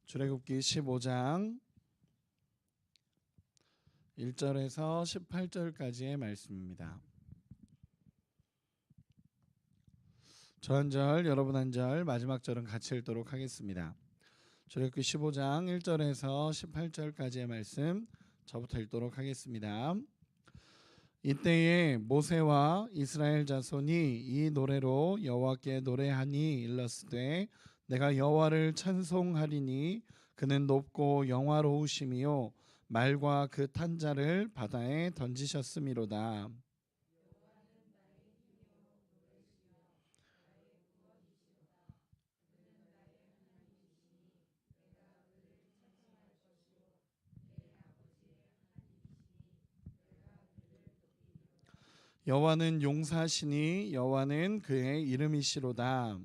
출애굽기 15장 1절에서 18절까지의 말씀입니다. 저 한 절, 여러분 한 절, 마지막 절은 같이 읽도록 하겠습니다. 출애굽기 15장 1절에서 18절까지의 말씀 저부터 읽도록 하겠습니다. 이때에 모세와 이스라엘 자손이 이 노래로 여호와께 노래하니 일렀으되 내가 여호와를 찬송하리니 그는 높고 영화로우심이요 말과 그 탄 자를 바다에 던지셨음이로다. 여호와는 용사시니 여호와는 그의 이름이시로다.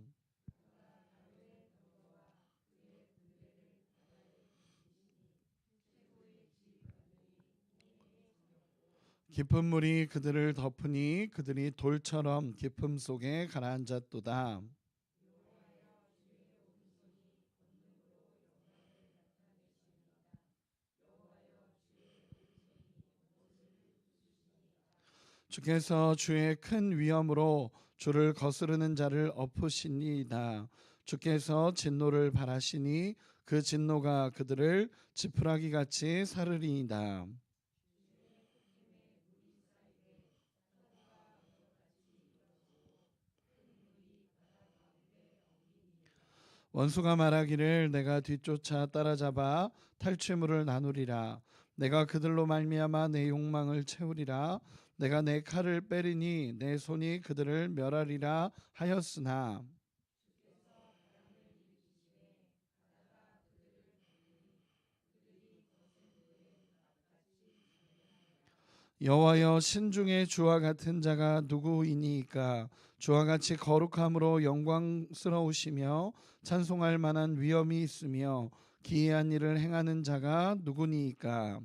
깊은 물이 그들을 덮으니 그들이 돌처럼 깊음 속에 가라앉았도다. 주께서 주의 큰 위엄으로 주를 거스르는 자를 엎으시니이다. 주께서 진노를 발하시니 그 진노가 그들을 지푸라기 같이 사르리이다. 원수가 말하기를 내가 뒤쫓아 따라잡아 탈취물을 나누리라. 내가 그들로 말미암아 내 욕망을 채우리라. 내가 내 칼을 빼리니 내 손이 그들을 멸하리라 하였으나 여호와여 신중에 주와 같은 자가 누구이니이까. 주와 같이 거룩함으로 영광스러우시며 찬송할 만한 위엄이 있으며 기이한 일을 행하는 자가 누구니이까.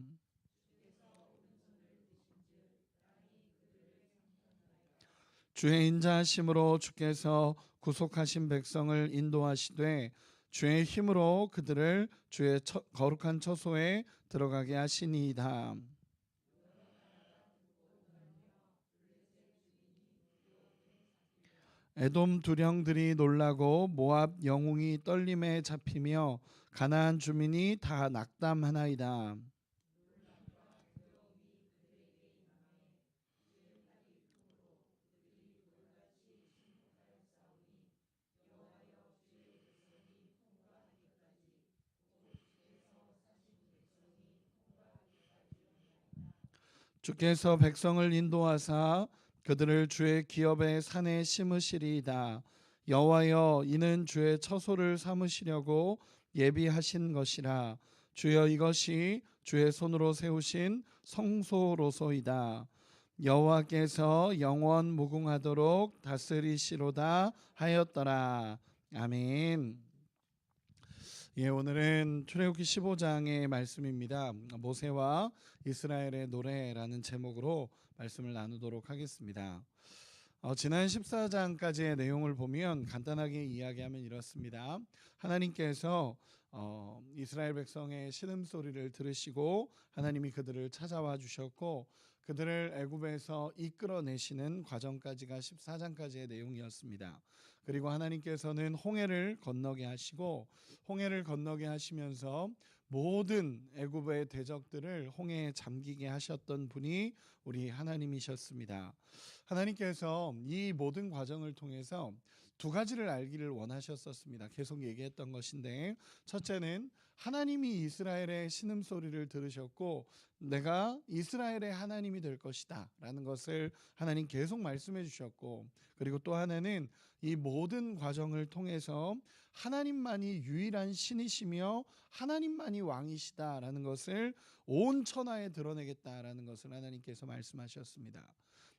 주의 인자하심으로 주께서 구속하신 백성을 인도하시되 주의 힘으로 그들을 주의 거룩한 처소에 들어가게 하시니이다. 에돔 두령들이 놀라고 모압 영웅이 떨림에 잡히며 가나안 주민이 다 낙담하나이다. 주께서 백성을 인도하사 그들을 주의 기업의 산에 심으시리이다. 여호와여 이는 주의 처소를 삼으시려고 예비하신 것이라. 주여 이것이 주의 손으로 세우신 성소로소이다. 여호와께서 영원 무궁하도록 다스리시로다 하였더라. 아멘. 오늘은 출애굽기 15장의 말씀입니다. 모세와 이스라엘의 노래라는 제목으로 말씀을 나누도록 하겠습니다. 지난 14장까지의 내용을 보면 간단하게 이야기하면 이렇습니다. 하나님께서 이스라엘 백성의 신음소리를 들으시고 하나님이 그들을 찾아와 주셨고 그들을 애굽에서 이끌어내시는 과정까지가 14장까지의 내용이었습니다. 그리고 하나님께서는 홍해를 건너게 하시고 홍해를 건너게 하시면서 모든 애굽의 대적들을 홍해에 잠기게 하셨던 분이 우리 하나님이셨습니다. 하나님께서 이 모든 과정을 통해서 두 가지를 알기를 원하셨었습니다. 계속 얘기했던 것인데 첫째는 하나님이 이스라엘의 신음소리를 들으셨고 내가 이스라엘의 하나님이 될 것이다 라는 것을 하나님 계속 말씀해 주셨고 그리고 또 하나는 이 모든 과정을 통해서 하나님만이 유일한 신이시며 하나님만이 왕이시다라는 것을 온 천하에 드러내겠다라는 것을 하나님께서 말씀하셨습니다.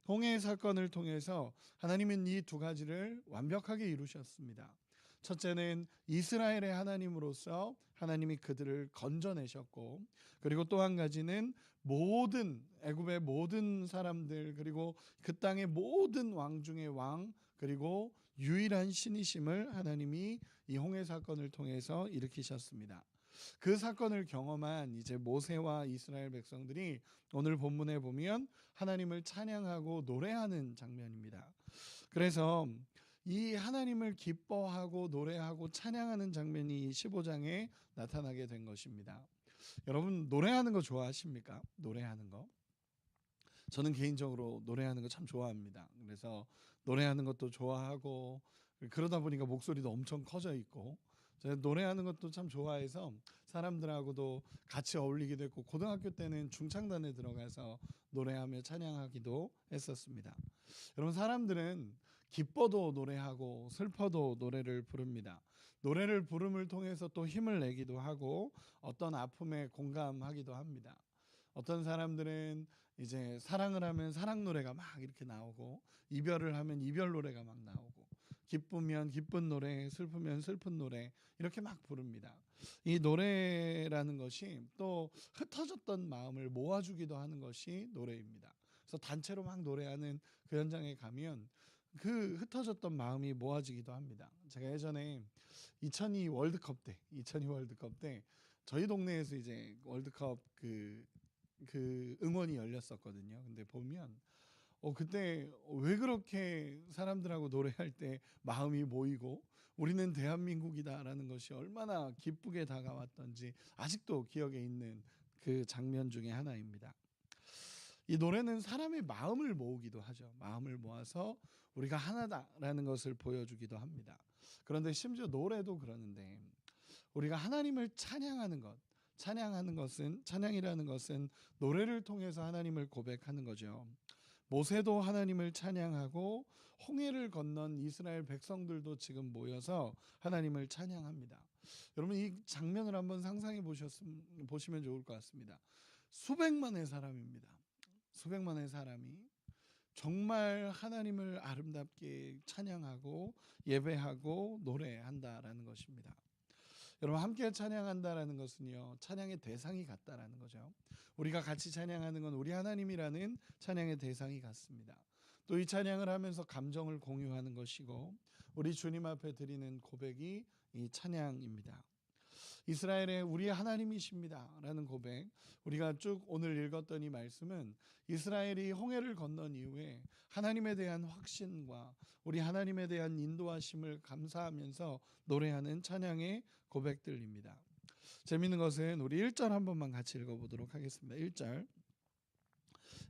홍해의 사건을 통해서 하나님은 이 두 가지를 완벽하게 이루셨습니다. 첫째는 이스라엘의 하나님으로서 하나님이 그들을 건져내셨고 그리고 또 한 가지는 모든 애굽의 모든 사람들 그리고 그 땅의 모든 왕 중의 왕 그리고 유일한 신이심을 하나님이 이 홍해 사건을 통해서 일으키셨습니다. 그 사건을 경험한 이제 모세와 이스라엘 백성들이 오늘 본문에 보면 하나님을 찬양하고 노래하는 장면입니다. 그래서 이 하나님을 기뻐하고 노래하고 찬양하는 장면이 15장에 나타나게 된 것입니다. 여러분 노래하는 거 좋아하십니까? 노래하는 거? 저는 개인적으로 노래하는 거 참 좋아합니다. 그래서 노래하는 것도 좋아하고 그러다 보니까 목소리도 엄청 커져 있고 제가 노래하는 것도 참 좋아해서 사람들하고도 같이 어울리기도 했고 고등학교 때는 중창단에 들어가서 노래하며 찬양하기도 했었습니다. 여러분 사람들은 기뻐도 노래하고 슬퍼도 노래를 부릅니다. 노래를 부름을 통해서 또 힘을 내기도 하고 어떤 아픔에 공감하기도 합니다. 어떤 사람들은 이제 사랑을 하면 사랑 노래가 막 이렇게 나오고 이별을 하면 이별 노래가 막 나오고 기쁘면 기쁜 노래, 슬프면 슬픈 노래 이렇게 막 부릅니다. 이 노래라는 것이 또 흩어졌던 마음을 모아주기도 하는 것이 노래입니다. 그래서 단체로 막 노래하는 그 현장에 가면 그 흩어졌던 마음이 모아지기도 합니다. 제가 예전에 2002 월드컵 때 저희 동네에서 이제 월드컵 그 응원이 열렸었거든요. 근데 보면 그때 왜 그렇게 사람들하고 노래할 때 마음이 모이고 우리는 대한민국이다라는 것이 얼마나 기쁘게 다가왔던지 아직도 기억에 있는 그 장면 중에 하나입니다. 이 노래는 사람의 마음을 모으기도 하죠. 마음을 모아서 우리가 하나다라는 것을 보여주기도 합니다. 그런데 심지어 노래도 그러는데 우리가 하나님을 찬양하는 것, 찬양이라는 것은 노래를 통해서 하나님을 고백하는 거죠. 모세도 하나님을 찬양하고 홍해를 건넌 이스라엘 백성들도 지금 모여서 하나님을 찬양합니다. 여러분 이 장면을 한번 상상해 보시면 좋을 것 같습니다. 수백만의 사람입니다. 수백만의 사람이 정말 하나님을 아름답게 찬양하고 예배하고 노래한다라는 것입니다. 여러분 함께 찬양한다라는 것은요 찬양의 대상이 같다라는 거죠. 우리가 같이 찬양하는 건 우리 하나님이라는 찬양의 대상이 같습니다. 또 이 찬양을 하면서 감정을 공유하는 것이고 우리 주님 앞에 드리는 고백이 이 찬양입니다. 이스라엘의 우리 하나님이십니다라는 고백, 우리가 쭉 오늘 읽었던 이 말씀은 이스라엘이 홍해를 건넌 이후에 하나님에 대한 확신과 우리 하나님에 대한 인도하심을 감사하면서 노래하는 찬양의 고백들입니다. 재미있는 것은 우리 1절 한 번만 같이 읽어보도록 하겠습니다.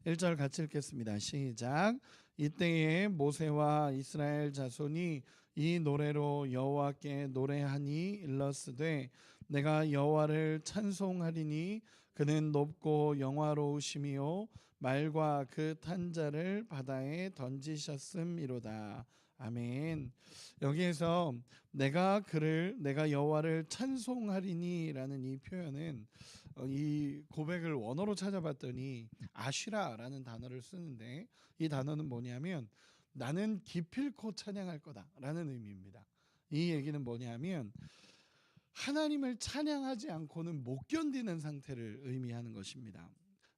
1절 같이 읽겠습니다. 시작. 이때에 모세와 이스라엘 자손이 이 노래로 여호와께 노래하니 일러스되 내가 여호와를 찬송하리니 그는 높고 영화로우심이요 말과 그 탄 자를 바다에 던지셨음이로다. 아멘. 여기에서 내가 여호와를 찬송하리니라는 이 표현은 이 고백을 원어로 찾아봤더니 아쉬라라는 단어를 쓰는데 이 단어는 뭐냐면 나는 기필코 찬양할 거다라는 의미입니다. 이 얘기는 뭐냐면 하나님을 찬양하지 않고는 못 견디는 상태를 의미하는 것입니다.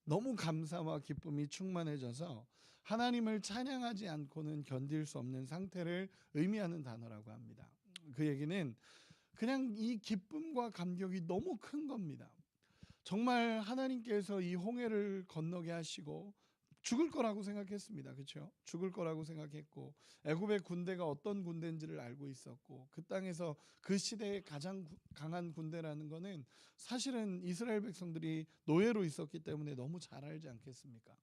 너무 감사와 기쁨이 충만해져서 하나님을 찬양하지 않고는 견딜 수 없는 상태를 의미하는 단어라고 합니다. 그 얘기는 그냥 이 기쁨과 감격이 너무 큰 겁니다. 정말 하나님께서 이 홍해를 건너게 하시고 죽을 거라고 생각했습니다. 그렇죠? 죽을 거라고 생각했고 애굽의 군대가 어떤 군대인지를 알고 있었고 그 땅에서 그 시대의 가장 강한 군대라는 거는 사실은 이스라엘 백성들이 노예로 있었기 때문에 너무 잘 알지 않겠습니까?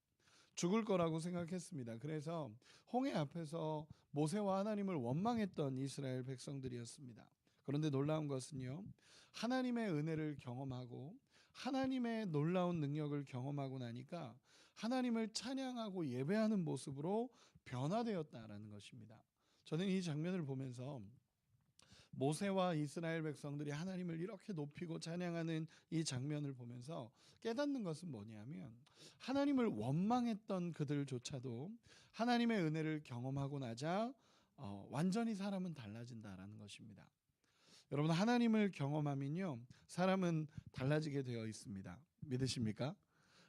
죽을 거라고 생각했습니다. 그래서 홍해 앞에서 모세와 하나님을 원망했던 이스라엘 백성들이었습니다. 그런데 놀라운 것은요. 하나님의 은혜를 경험하고 하나님의 놀라운 능력을 경험하고 나니까 하나님을 찬양하고 예배하는 모습으로 변화되었다라는 것입니다. 저는 이 장면을 보면서 모세와 이스라엘 백성들이 하나님을 이렇게 높이고 찬양하는 이 장면을 보면서 깨닫는 것은 뭐냐면 하나님을 원망했던 그들조차도 하나님의 은혜를 경험하고 나자 완전히 사람은 달라진다라는 것입니다. 여러분 하나님을 경험하면요 사람은 달라지게 되어 있습니다. 믿으십니까?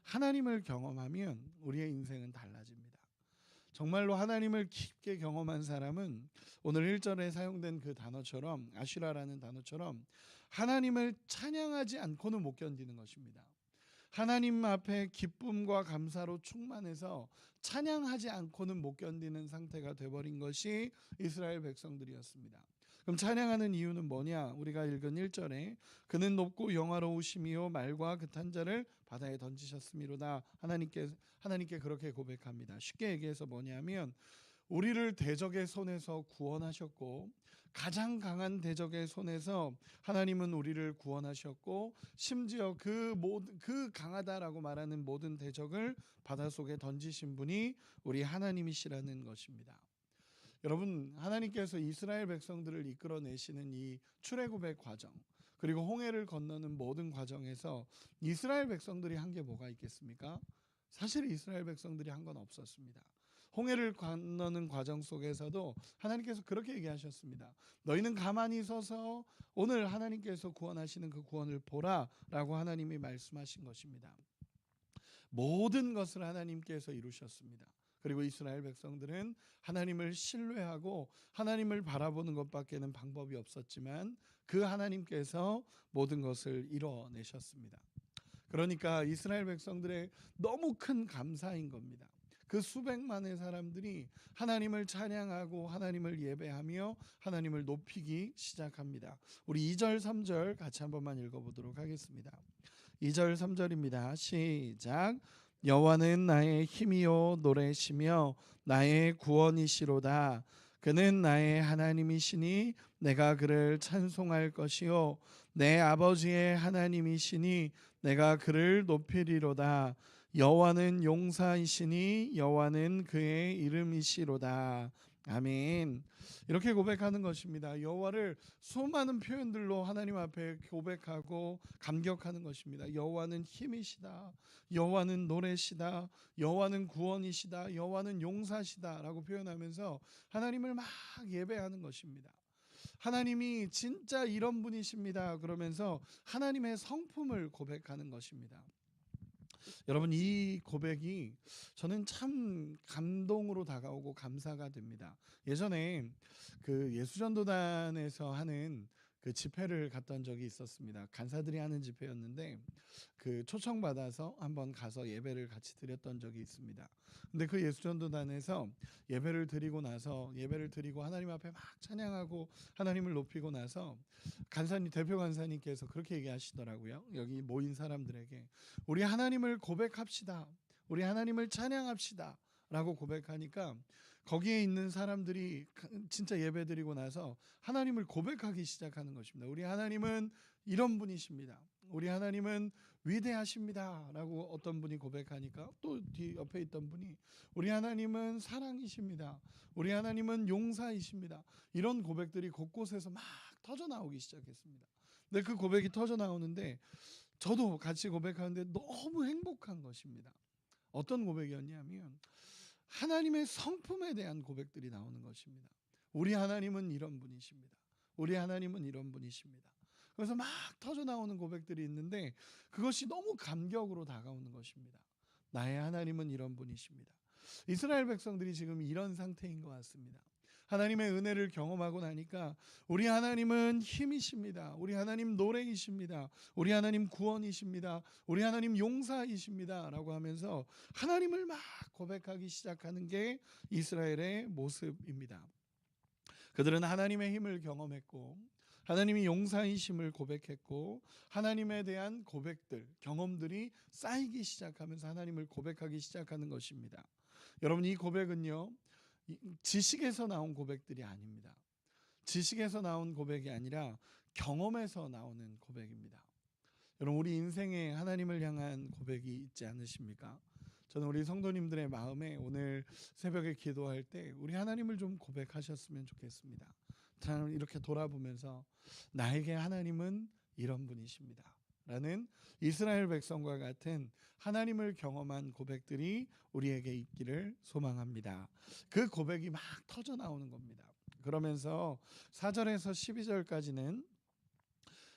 하나님을 경험하면 우리의 인생은 달라집니다. 정말로 하나님을 깊게 경험한 사람은 오늘 1절에 사용된 그 단어처럼 아슈라라는 단어처럼 하나님을 찬양하지 않고는 못 견디는 것입니다. 하나님 앞에 기쁨과 감사로 충만해서 찬양하지 않고는 못 견디는 상태가 되어버린 것이 이스라엘 백성들이었습니다. 그럼 찬양하는 이유는 뭐냐? 우리가 읽은 1절에 그는 높고 영화로우심이요 말과 그 탄자를 바다에 던지셨음이로다. 하나님께 그렇게 고백합니다. 쉽게 얘기해서 뭐냐면 우리를 대적의 손에서 구원하셨고, 가장 강한 대적의 손에서 하나님은 우리를 구원하셨고, 심지어 그 강하다라고 말하는 모든 대적을 바닷속에 던지신 분이 우리 하나님이시라는 것입니다. 여러분, 하나님께서 이스라엘 백성들을 이끌어내시는 이 출애굽의 과정, 그리고 홍해를 건너는 모든 과정에서 이스라엘 백성들이 한 게 뭐가 있겠습니까? 사실 이스라엘 백성들이 한 건 없었습니다. 홍해를 건너는 과정 속에서도 하나님께서 그렇게 얘기하셨습니다. 너희는 가만히 서서 오늘 하나님께서 구원하시는 그 구원을 보라 라고 하나님이 말씀하신 것입니다. 모든 것을 하나님께서 이루셨습니다. 그리고 이스라엘 백성들은 하나님을 신뢰하고 하나님을 바라보는 것밖에는 방법이 없었지만 그 하나님께서 모든 것을 이뤄내셨습니다. 그러니까 이스라엘 백성들의 너무 큰 감사인 겁니다. 그 수백만의 사람들이 하나님을 찬양하고 하나님을 예배하며 하나님을 높이기 시작합니다. 우리 2절 3절 같이 한 번만 읽어보도록 하겠습니다. 2절 3절입니다. 시작. 여호와는 나의 힘이요 노래시며 나의 구원이시로다. 그는 나의 하나님이시니 내가 그를 찬송할 것이요 내 아버지의 하나님이시니 내가 그를 높이리로다. 여호와는 용사이시니 여호와는 그의 이름이시로다. 아멘. 이렇게 고백하는 것입니다. 여호와를 수많은 표현들로 하나님 앞에 고백하고 감격하는 것입니다. 여호와는 힘이시다. 여호와는 노래시다. 여호와는 구원이시다. 여호와는 용사시다 라고 표현하면서 하나님을 막 예배하는 것입니다. 하나님이 진짜 이런 분이십니다. 그러면서 하나님의 성품을 고백하는 것입니다. 여러분, 이 고백이 저는 참 감동으로 다가오고 감사가 됩니다. 예전에 그 예수전도단에서 하는 그 집회를 갔던 적이 있었습니다. 간사들이 하는 집회였는데 그 초청받아서 한번 가서 예배를 같이 드렸던 적이 있습니다. 근데 그 예수전도단에서 예배를 드리고 하나님 앞에 막 찬양하고 하나님을 높이고 나서 대표 간사님께서 그렇게 얘기하시더라고요. 여기 모인 사람들에게 우리 하나님을 고백합시다. 우리 하나님을 찬양합시다. 라고 고백하니까 거기에 있는 사람들이 진짜 예배드리고 나서 하나님을 고백하기 시작하는 것입니다. 우리 하나님은 이런 분이십니다. 우리 하나님은 위대하십니다. 라고 어떤 분이 고백하니까 또 뒤 옆에 있던 분이 우리 하나님은 사랑이십니다. 우리 하나님은 용사이십니다. 이런 고백들이 곳곳에서 막 터져 나오기 시작했습니다. 근데 그 고백이 터져 나오는데 저도 같이 고백하는데 너무 행복한 것입니다. 어떤 고백이었냐면 하나님의 성품에 대한 고백들이 나오는 것입니다. 우리 하나님은 이런 분이십니다. 우리 하나님은 이런 분이십니다. 그래서 막 터져 나오는 고백들이 있는데 그것이 너무 감격으로 다가오는 것입니다. 나의 하나님은 이런 분이십니다. 이스라엘 백성들이 지금 이런 상태인 것 같습니다. 하나님의 은혜를 경험하고 나니까 우리 하나님은 힘이십니다. 우리 하나님 노래이십니다. 우리 하나님 구원이십니다. 우리 하나님 용사이십니다. 라고 하면서 하나님을 막 고백하기 시작하는 게 이스라엘의 모습입니다. 그들은 하나님의 힘을 경험했고 하나님이 용사이심을 고백했고 하나님에 대한 고백들, 경험들이 쌓이기 시작하면서 하나님을 고백하기 시작하는 것입니다. 여러분, 이 고백은요 지식에서 나온 고백들이 아닙니다. 지식에서 나온 고백이 아니라 경험에서 나오는 고백입니다. 여러분, 우리 인생에 하나님을 향한 고백이 있지 않으십니까? 저는 우리 성도님들의 마음에 오늘 새벽에 기도할 때 우리 하나님을 좀 고백하셨으면 좋겠습니다. 저는 이렇게 돌아보면서 나에게 하나님은 이런 분이십니다 라는 이스라엘 백성과 같은 하나님을 경험한 고백들이 우리에게 있기를 소망합니다. 그 고백이 막 터져 나오는 겁니다. 그러면서 4절에서 12절까지는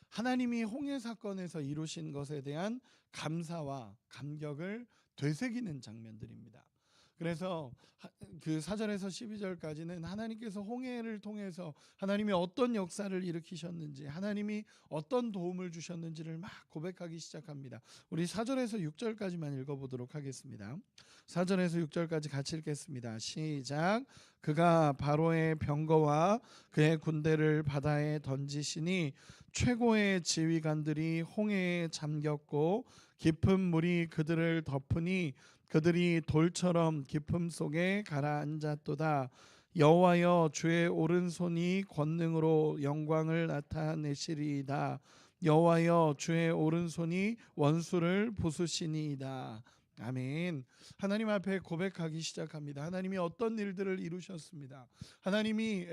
하나님이 홍해 사건에서 이루신 것에 대한 감사와 감격을 되새기는 장면들입니다. 그래서 그 4절에서 12절까지는 하나님께서 홍해를 통해서 하나님이 어떤 역사를 일으키셨는지, 하나님이 어떤 도움을 주셨는지를 막 고백하기 시작합니다. 우리 4절에서 6절까지만 읽어보도록 하겠습니다. 4절에서 6절까지 같이 읽겠습니다. 시작. 그가 바로의 병거와 그의 군대를 바다에 던지시니 최고의 지휘관들이 홍해에 잠겼고 깊은 물이 그들을 덮으니 그들이 돌처럼 깊음 속에 가라앉았도다. 여호와여, 주의 오른손이 권능으로 영광을 나타내시리이다. 여호와여, 주의 오른손이 원수를 부수시니이다. 아멘. 하나님 앞에 고백하기 시작합니다. 하나님이 어떤 일들을 이루셨습니다. 하나님이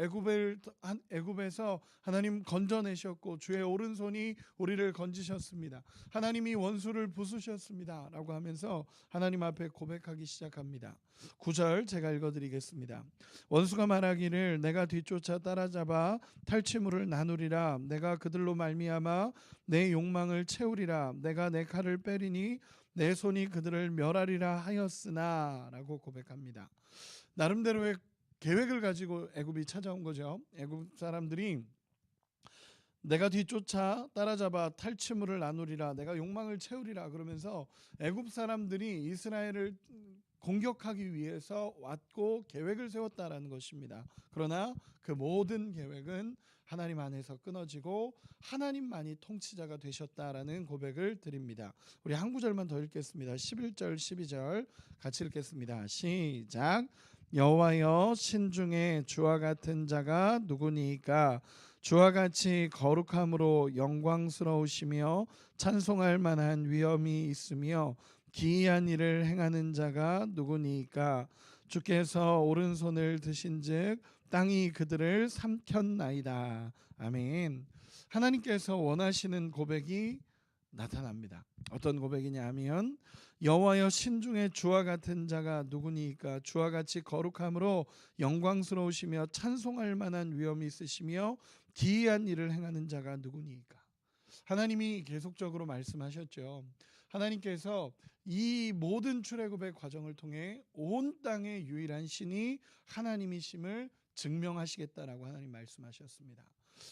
애굽에서 하나님 건져내셨고 주의 오른손이 우리를 건지셨습니다. 하나님이 원수를 부수셨습니다 라고 하면서 하나님 앞에 고백하기 시작합니다. 9절 제가 읽어드리겠습니다. 원수가 말하기를 내가 뒤쫓아 따라잡아 탈취물을 나누리라. 내가 그들로 말미암아 내 욕망을 채우리라. 내가 내 칼을 빼리니 내 손이 그들을 멸하리라 하였으나 라고 고백합니다. 나름대로의 계획을 가지고 애굽이 찾아온 거죠. 애굽 사람들이 내가 뒤쫓아 따라잡아 탈취물을 나누리라. 내가 욕망을 채우리라. 그러면서 애굽 사람들이 이스라엘을 공격하기 위해서 왔고 계획을 세웠다라는 것입니다. 그러나 그 모든 계획은 하나님 안에서 끊어지고 하나님만이 통치자가 되셨다라는 고백을 드립니다. 우리 한 구절만 더 읽겠습니다. 11절 12절 같이 읽겠습니다. 시작. 여호와여, 신중에 주와 같은 자가 누구니까? 주와 같이 거룩함으로 영광스러우시며 찬송할 만한 위엄이 있으며 기이한 일을 행하는 자가 누구니까? 주께서 오른손을 드신즉 땅이 그들을 삼켰나이다. 아멘. 하나님께서 원하시는 고백이 나타납니다. 어떤 고백이냐 하면 여호와여, 신중에 주와 같은 자가 누구니까? 주와 같이 거룩함으로 영광스러우시며 찬송할 만한 위엄이 있으시며 기이한 일을 행하는 자가 누구니까? 하나님이 계속적으로 말씀하셨죠. 하나님께서 이 모든 출애굽의 과정을 통해 온 땅의 유일한 신이 하나님이심을 증명하시겠다라고 하나님 말씀하셨습니다.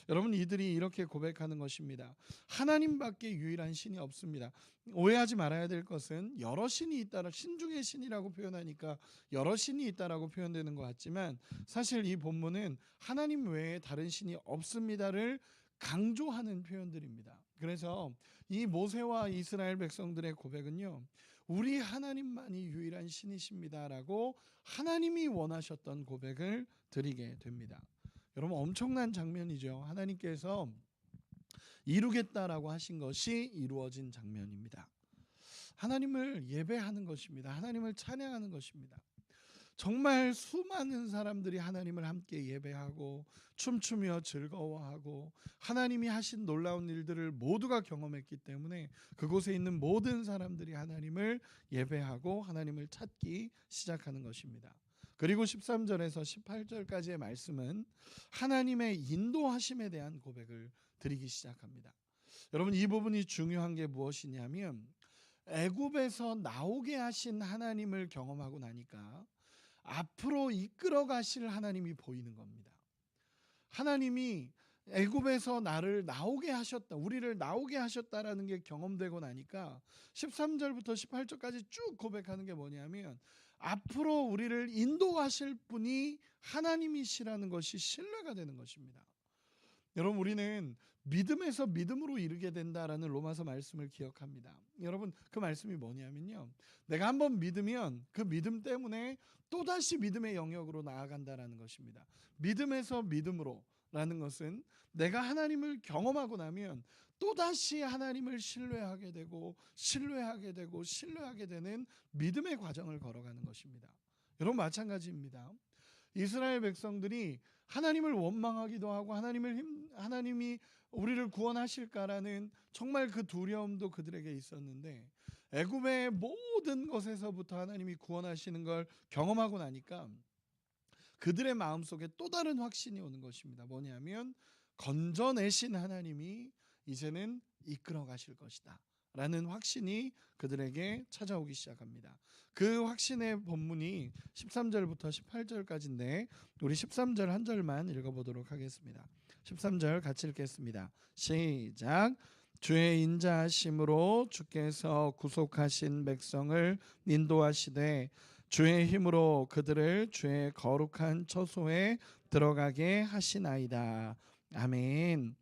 여러분, 이들이 이렇게 고백하는 것입니다. 하나님밖에 유일한 신이 없습니다. 오해하지 말아야 될 것은 여러 신이 있다라, 신중의 신이라고 표현하니까 여러 신이 있다라고 표현되는 것 같지만 사실 이 본문은 하나님 외에 다른 신이 없습니다를 강조하는 표현들입니다. 그래서 이 모세와 이스라엘 백성들의 고백은요, 우리 하나님만이 유일한 신이십니다라고 하나님이 원하셨던 고백을 드리게 됩니다. 여러분, 엄청난 장면이죠. 하나님께서 이루겠다라고 하신 것이 이루어진 장면입니다. 하나님을 예배하는 것입니다. 하나님을 찬양하는 것입니다. 정말 수많은 사람들이 하나님을 함께 예배하고 춤추며 즐거워하고 하나님이 하신 놀라운 일들을 모두가 경험했기 때문에 그곳에 있는 모든 사람들이 하나님을 예배하고 하나님을 찾기 시작하는 것입니다. 그리고 13절에서 18절까지의 말씀은 하나님의 인도하심에 대한 고백을 드리기 시작합니다. 여러분, 이 부분이 중요한 게 무엇이냐면 애굽에서 나오게 하신 하나님을 경험하고 나니까 앞으로 이끌어 가실 하나님이 보이는 겁니다. 하나님이 애굽에서 나를 나오게 하셨다, 우리를 나오게 하셨다라는 게 경험되고 나니까 13절부터 18절까지 쭉 고백하는 게 뭐냐면 앞으로 우리를 인도하실 분이 하나님이시라는 것이 신뢰가 되는 것입니다. 여러분, 우리는 믿음에서 믿음으로 이르게 된다라는 로마서 말씀을 기억합니다. 여러분, 그 말씀이 뭐냐면요, 내가 한번 믿으면 그 믿음 때문에 또다시 믿음의 영역으로 나아간다라는 것입니다. 믿음에서 믿음으로 라는 것은 내가 하나님을 경험하고 나면 또다시 하나님을 신뢰하게 되고 신뢰하게 되고 신뢰하게 되는 믿음의 과정을 걸어가는 것입니다. 여러분, 마찬가지입니다. 이스라엘 백성들이 하나님을 원망하기도 하고 하나님이 우리를 구원하실까라는 정말 그 두려움도 그들에게 있었는데 애굽의 모든 것에서부터 하나님이 구원하시는 걸 경험하고 나니까 그들의 마음속에 또 다른 확신이 오는 것입니다. 뭐냐면 건져내신 하나님이 이제는 이끌어 가실 것이다 라는 확신이 그들에게 찾아오기 시작합니다. 그 확신의 본문이 13절부터 18절까지인데 우리 13절 한 절만 읽어보도록 하겠습니다. 13절 같이 읽겠습니다. 시작. 주의 인자하심으로 주께서 구속하신 백성을 인도하시되 주의 힘으로 그들을 주의 거룩한 처소에 들어가게 하시나이다. 아멘.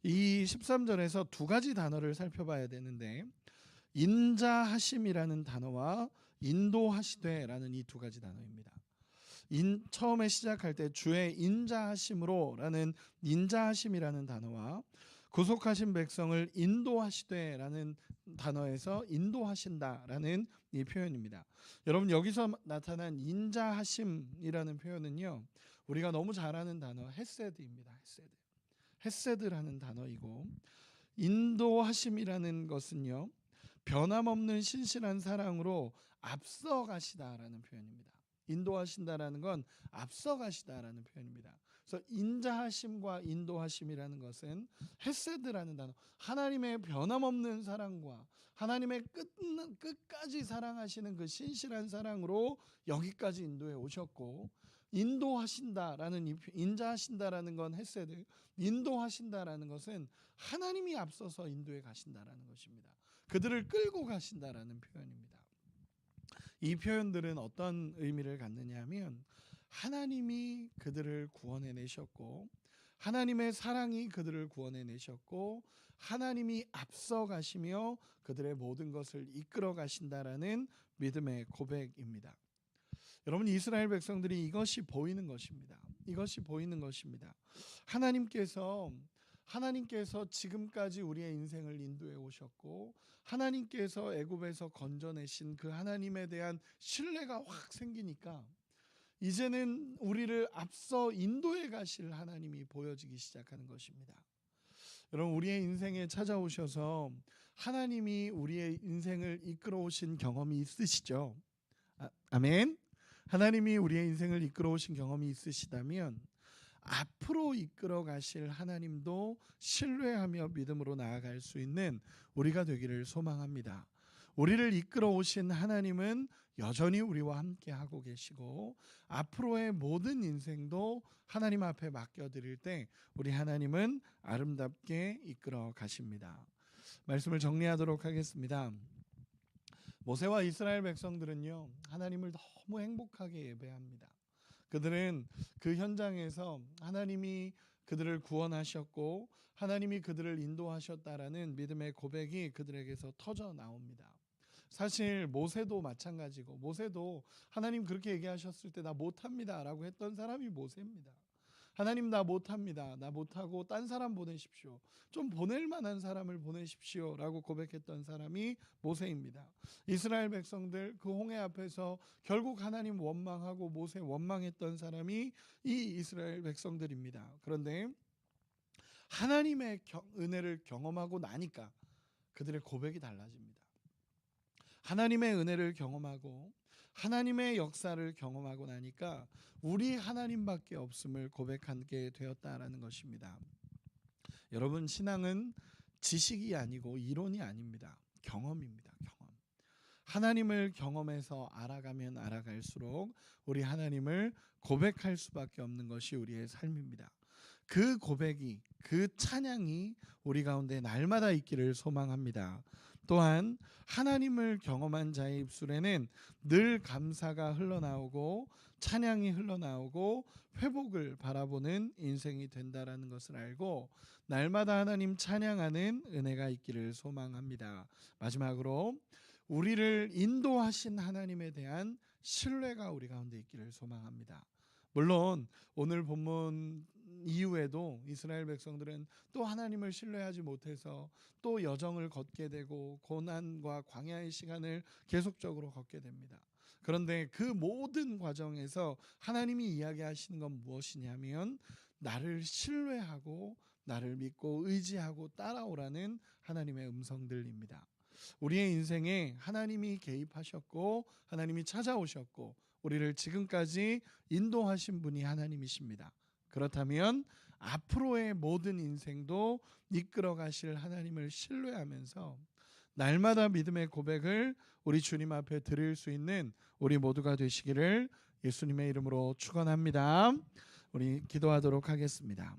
이 13절에서 두 가지 단어를 살펴봐야 되는데 인자하심이라는 단어와 인도하시되라는 이 두 가지 단어입니다. 처음에 시작할 때 주의 인자하심으로라는 인자하심이라는 단어와 구속하신 백성을 인도하시되라는 단어에서 인도하신다라는 이 표현입니다. 여러분 여기서 나타난 인자하심이라는 표현은요, 우리가 너무 잘 아는 단어 헤세드입니다. 헤세드라는 단어이고, 인도하심이라는 것은요 변함없는 신실한 사랑으로 앞서가시다라는 표현입니다. 인도하신다라는 건 앞서가시다라는 표현입니다. 그래서 인자하심과 인도하심이라는 것은 헤세드라는 단어, 하나님의 변함없는 사랑과 하나님의 끝까지 사랑하시는 그 신실한 사랑으로 여기까지 인도해 오셨고, 인도하신다라는 인자하신다라는 건 헤세드, 인도하신다라는 것은 하나님이 앞서서 인도해 가신다라는 것입니다. 그들을 끌고 가신다라는 표현입니다. 이 표현들은 어떤 의미를 갖느냐 하면 하나님이 그들을 구원해 내셨고 하나님의 사랑이 그들을 구원해 내셨고 하나님이 앞서 가시며 그들의 모든 것을 이끌어 가신다라는 믿음의 고백입니다. 여러분 이스라엘 백성들이 이것이 보이는 것입니다. 이것이 보이는 것입니다. 하나님께서 지금까지 우리의 인생을 인도해 오셨고 하나님께서 애굽에서 건져내신 그 하나님에 대한 신뢰가 확 생기니까 이제는 우리를 앞서 인도해 가실 하나님이 보여지기 시작하는 것입니다. 여러분 우리의 인생에 찾아오셔서 하나님이 우리의 인생을 이끌어 오신 경험이 있으시죠? 아멘. 하나님이 우리의 인생을 이끌어 오신 경험이 있으시다면 앞으로 이끌어 가실 하나님도 신뢰하며 믿음으로 나아갈 수 있는 우리가 되기를 소망합니다. 우리를 이끌어 오신 하나님은 여전히 우리와 함께 하고 계시고 앞으로의 모든 인생도 하나님 앞에 맡겨드릴 때 우리 하나님은 아름답게 이끌어 가십니다. 말씀을 정리하도록 하겠습니다. 모세와 이스라엘 백성들은요 하나님을 너무 행복하게 예배합니다. 그들은 그 현장에서 하나님이 그들을 구원하셨고 하나님이 그들을 인도하셨다라는 믿음의 고백이 그들에게서 터져 나옵니다. 사실 모세도 마찬가지고 모세도 하나님 그렇게 얘기하셨을 때 나 못합니다 라고 했던 사람이 모세입니다. 하나님 나 못합니다. 나 못하고 딴 사람 보내십시오. 좀 보낼 만한 사람을 보내십시오 라고 고백했던 사람이 모세입니다. 이스라엘 백성들 그 홍해 앞에서 결국 하나님 원망하고 모세 원망했던 사람이 이 이스라엘 백성들입니다. 그런데 하나님의 은혜를 경험하고 나니까 그들의 고백이 달라집니다. 하나님의 은혜를 경험하고 하나님의 역사를 경험하고 나니까 우리 하나님밖에 없음을 고백하게 되었다라는 것입니다. 여러분 신앙은 지식이 아니고 이론이 아닙니다. 경험입니다. 경험. 하나님을 경험해서 알아가면 알아갈수록 우리 하나님을 고백할 수밖에 없는 것이 우리의 삶입니다. 그 고백이 그 찬양이 우리 가운데 날마다 있기를 소망합니다. 또한 하나님을 경험한 자의 입술에는 늘 감사가 흘러나오고 찬양이 흘러나오고 회복을 바라보는 인생이 된다라는 것을 알고 날마다 하나님 찬양하는 은혜가 있기를 소망합니다. 마지막으로 우리를 인도하신 하나님에 대한 신뢰가 우리 가운데 있기를 소망합니다. 물론 오늘 본문 이후에도 이스라엘 백성들은 또 하나님을 신뢰하지 못해서 또 여정을 걷게 되고 고난과 광야의 시간을 계속적으로 걷게 됩니다. 그런데 그 모든 과정에서 하나님이 이야기하시는 건 무엇이냐면 나를 신뢰하고 나를 믿고 의지하고 따라오라는 하나님의 음성들입니다. 우리의 인생에 하나님이 개입하셨고 하나님이 찾아오셨고 우리를 지금까지 인도하신 분이 하나님이십니다. 그렇다면 앞으로의 모든 인생도 이끌어 가실 하나님을 신뢰하면서 날마다 믿음의 고백을 우리 주님 앞에 드릴 수 있는 우리 모두가 되시기를 예수님의 이름으로 축원합니다. 우리 기도하도록 하겠습니다.